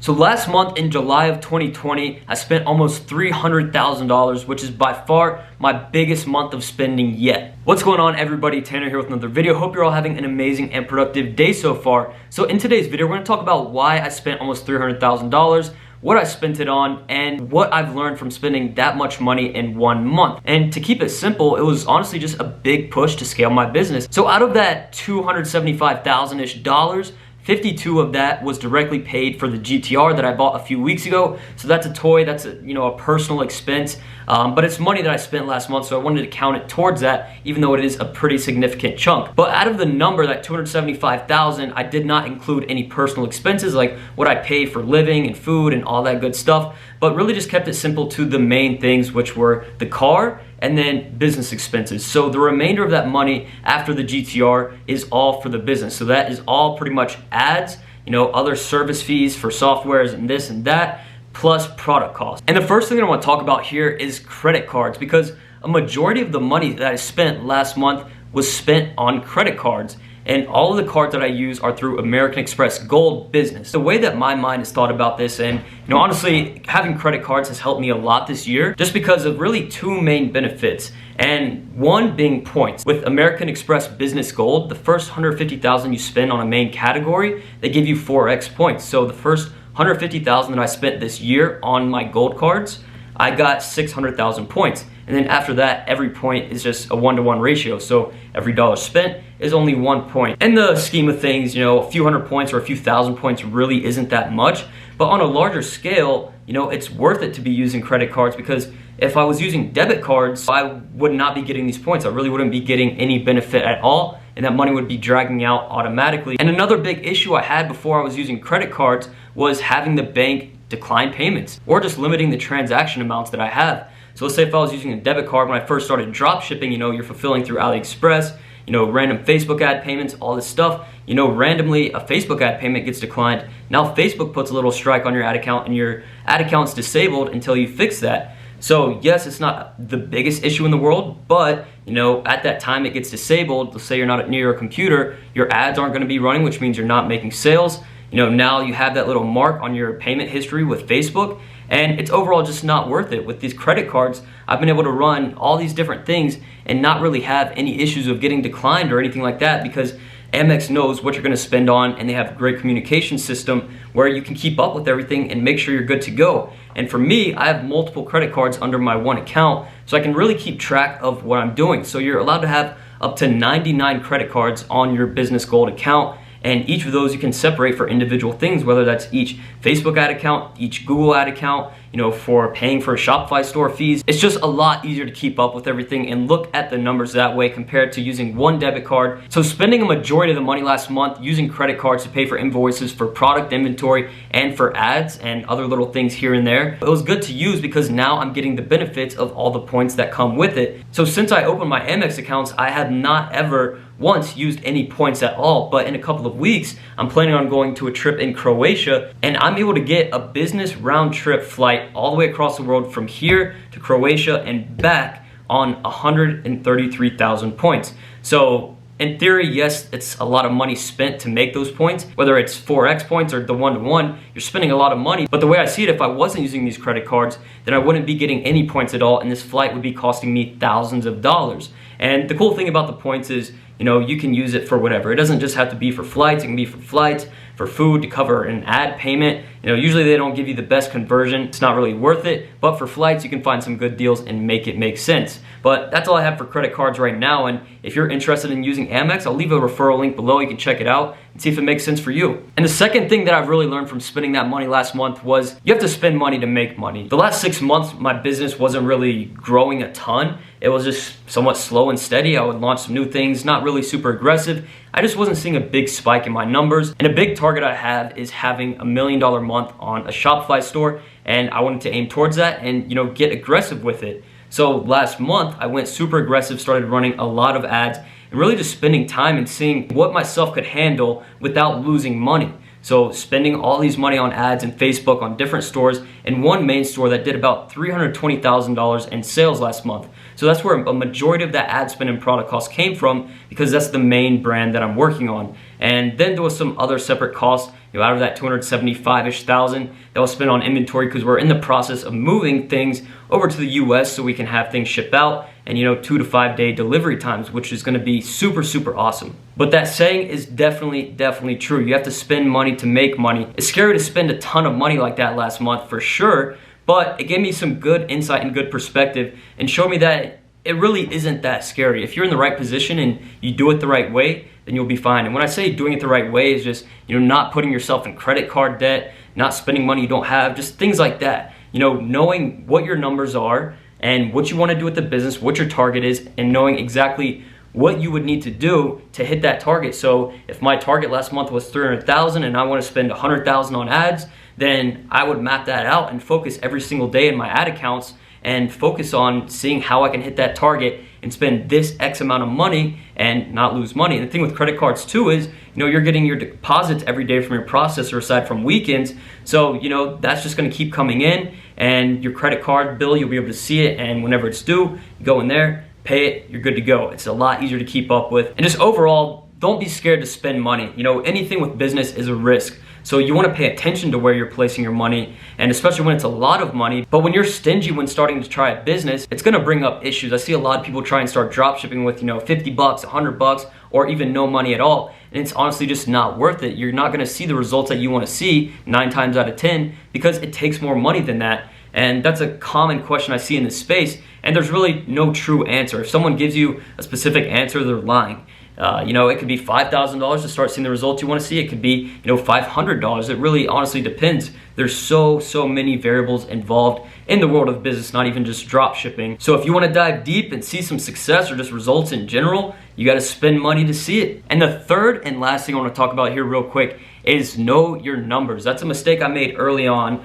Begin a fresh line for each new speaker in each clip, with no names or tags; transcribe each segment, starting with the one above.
So last month in July of 2020, I spent almost $300,000, which is by far my biggest month of spending yet. What's going on, everybody? Tanner here with another video. Hope you're all having an amazing and productive day so far. So in today's video, we're gonna talk about why I spent almost $300,000, what I spent it on, and what I've learned from spending that much money in 1 month. And to keep it simple, it was honestly just a big push to scale my business. So out of that $275,000-ish dollars, 52 of that was directly paid for the GTR that I bought a few weeks ago. So that's a toy, that's a personal expense, but it's money that I spent last month, so I wanted to count it towards that, even though it is a pretty significant chunk. But out of the number, that 275,000, I did not include any personal expenses like what I pay for living and food and all that good stuff, but really just kept it simple to the main things, which were the car and then business expenses. So the remainder of that money after the GTR is all for the business. So that is all pretty much ads, other service fees for softwares and this and that, plus product costs. And the first thing that I want to talk about here is credit cards, because a majority of the money that I spent last month was spent on credit cards. And all of the cards that I use are through American Express Gold Business. The way that my mind has thought about this, and honestly, having credit cards has helped me a lot this year, just because of really two main benefits. And one being points. With American Express Business Gold, the first $150,000 you spend on a main category, they give you 4x points. So the first $150,000 that I spent this year on my gold cards, I got 600,000 points. And then after that, every point is just a 1-to-1 ratio. So every dollar spent is only 1 point. In the scheme of things, a few hundred points or a few thousand points really isn't that much. But on a larger scale, it's worth it to be using credit cards, because if I was using debit cards, I would not be getting these points. I really wouldn't be getting any benefit at all, and that money would be dragging out automatically. And another big issue I had before I was using credit cards was having the bank decline payments, or just limiting the transaction amounts that I have. So let's say if I was using a debit card when I first started drop shipping, you're fulfilling through AliExpress, random Facebook ad payments, all this stuff, randomly a Facebook ad payment gets declined. Now Facebook puts a little strike on your ad account, and your ad account's disabled until you fix that. So yes, it's not the biggest issue in the world, but at that time it gets disabled. Let's say you're not near your computer, your ads aren't going to be running, which means you're not making sales. Now you have that little mark on your payment history with Facebook, and it's overall just not worth it. With these credit cards, I've been able to run all these different things and not really have any issues of getting declined or anything like that, because Amex knows what you're going to spend on, and they have a great communication system where you can keep up with everything and make sure you're good to go. And for me, I have multiple credit cards under my one account, so I can really keep track of what I'm doing. So you're allowed to have up to 99 credit cards on your Business Gold account. And each of those you can separate for individual things, whether that's each Facebook ad account, each Google ad account, for paying for Shopify store fees. It's just a lot easier to keep up with everything and look at the numbers that way compared to using one debit card. So spending a majority of the money last month using credit cards to pay for invoices, for product inventory, and for ads and other little things here and there, it was good to use because now I'm getting the benefits of all the points that come with it. So since I opened my Amex accounts, I have not ever once used any points at all, but in a couple of weeks, I'm planning on going to a trip in Croatia, and I'm able to get a business round trip flight all the way across the world from here to Croatia and back on 133,000 points. So in theory, yes, it's a lot of money spent to make those points. Whether it's 4x points or the 1-to-1, you're spending a lot of money. But the way I see it, if I wasn't using these credit cards, then I wouldn't be getting any points at all, and this flight would be costing me thousands of dollars. And the cool thing about the points is, you can use it for whatever. It doesn't just have to be for flights. It can be for flights, for food, to cover an ad payment. Usually they don't give you the best conversion. It's not really worth it. But for flights, you can find some good deals and make it make sense. But that's all I have for credit cards right now. And if you're interested in using Amex, I'll leave a referral link below. You can check it out and see if it makes sense for you. And the second thing that I've really learned from spending that money last month was you have to spend money to make money. The last 6 months, my business wasn't really growing a ton. It was just somewhat slow and steady. I would launch some new things, not really super aggressive. I just wasn't seeing a big spike in my numbers. And a big target I have is having $1 million month on a Shopify store. And I wanted to aim towards that and, get aggressive with it. So last month, I went super aggressive, started running a lot of ads, and really just spending time and seeing what myself could handle without losing money. So spending all these money on ads and Facebook on different stores, and one main store that did about $320,000 in sales last month. So that's where a majority of that ad spend and product cost came from, because that's the main brand that I'm working on. And then there was some other separate costs, out of that 275-ish thousand that was spent on inventory, because we're in the process of moving things over to the US so we can have things shipped out, and 2 to 5 day delivery times, which is going to be super, super awesome. But that saying is definitely true. You have to spend money to make money. It's scary to spend a ton of money like that last month for sure, but it gave me some good insight and good perspective and showed me that it really isn't that scary. If you're in the right position and you do it the right way, then you'll be fine. And when I say doing it the right way is just, not putting yourself in credit card debt, not spending money you don't have, just things like that. Knowing what your numbers are and what you want to do with the business, what your target is, and knowing exactly what you would need to do to hit that target. So if my target last month was $300,000 and I want to spend $100,000 on ads, then I would map that out and focus every single day in my ad accounts and focus on seeing how I can hit that target and spend this X amount of money and not lose money. And the thing with credit cards too is, you're getting your deposits every day from your processor aside from weekends. So, that's just gonna keep coming in, and your credit card bill, you'll be able to see it, and whenever it's due, you go in there, pay it, you're good to go. It's a lot easier to keep up with. And just overall, don't be scared to spend money. Anything with business is a risk. So you want to pay attention to where you're placing your money, and especially when it's a lot of money. But when you're stingy when starting to try a business, it's going to bring up issues. I see a lot of people try and start drop shipping with, $50, $100, or even no money at all. And it's honestly just not worth it. You're not going to see the results that you want to see 9 times out of 10 because it takes more money than that. And that's a common question I see in this space, and there's really no true answer. If someone gives you a specific answer, they're lying. It could be $5,000 to start seeing the results you want to see. It could be, $500. It really honestly depends. There's so many variables involved in the world of business, not even just drop shipping. So if you want to dive deep and see some success or just results in general, you got to spend money to see it. And the third and last thing I want to talk about here real quick is know your numbers. That's a mistake I made early on.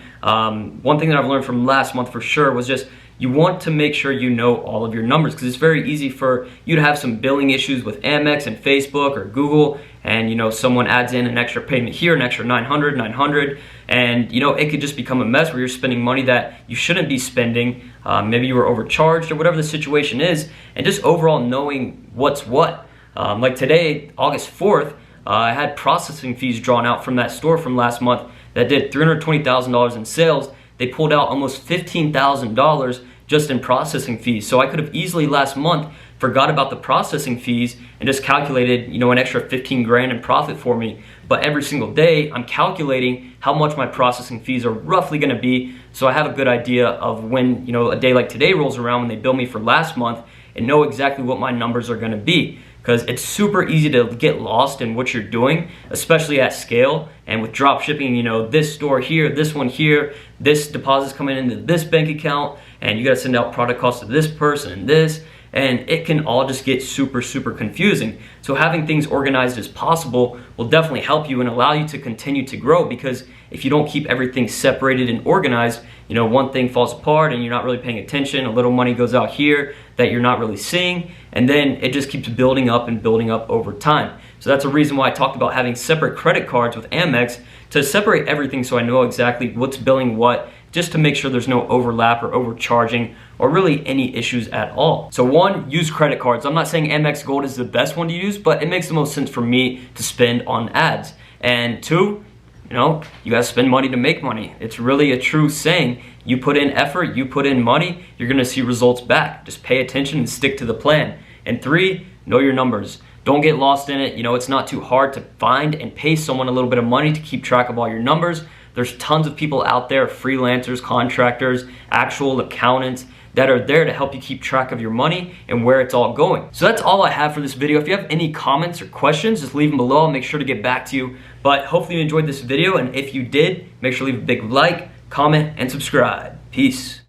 One thing that I've learned from last month for sure was just, you want to make sure you know all of your numbers, because it's very easy for you to have some billing issues with Amex and Facebook or Google, and someone adds in an extra payment here, an extra $900, and it could just become a mess where you're spending money that you shouldn't be spending. Maybe you were overcharged or whatever the situation is, and just overall knowing what's what. Like today, August 4th, I had processing fees drawn out from that store from last month that did $320,000 in sales. They pulled out almost $15,000 just in processing fees. So I could have easily last month forgot about the processing fees and just calculated, an extra 15 grand in profit for me. But every single day, I'm calculating how much my processing fees are roughly gonna be, so I have a good idea of when, a day like today rolls around when they bill me for last month, and know exactly what my numbers are gonna be. Because it's super easy to get lost in what you're doing, especially at scale. And with drop shipping, this store here, this one here, this deposit's coming into this bank account, and you gotta send out product costs to this person and this, and it can all just get super confusing. So having things organized as possible will definitely help you and allow you to continue to grow, because if you don't keep everything separated and organized, one thing falls apart and you're not really paying attention, a little money goes out here that you're not really seeing, and then it just keeps building up and building up over time. So that's a reason why I talked about having separate credit cards with Amex to separate everything, so I know exactly what's billing what, just to make sure there's no overlap or overcharging or really any issues at all. So one, use credit cards. I'm not saying Amex Gold is the best one to use, but it makes the most sense for me to spend on ads. And two, you gotta spend money to make money. It's really a true saying. You put in effort, you put in money, you're gonna see results back. Just pay attention and stick to the plan. And three, know your numbers. Don't get lost in it. It's not too hard to find and pay someone a little bit of money to keep track of all your numbers. There's tons of people out there, freelancers, contractors, actual accountants, that are there to help you keep track of your money and where it's all going. So that's all I have for this video. If you have any comments or questions, just leave them below. I'll make sure to get back to you. But hopefully you enjoyed this video, and if you did, make sure to leave a big like, comment, and subscribe. Peace.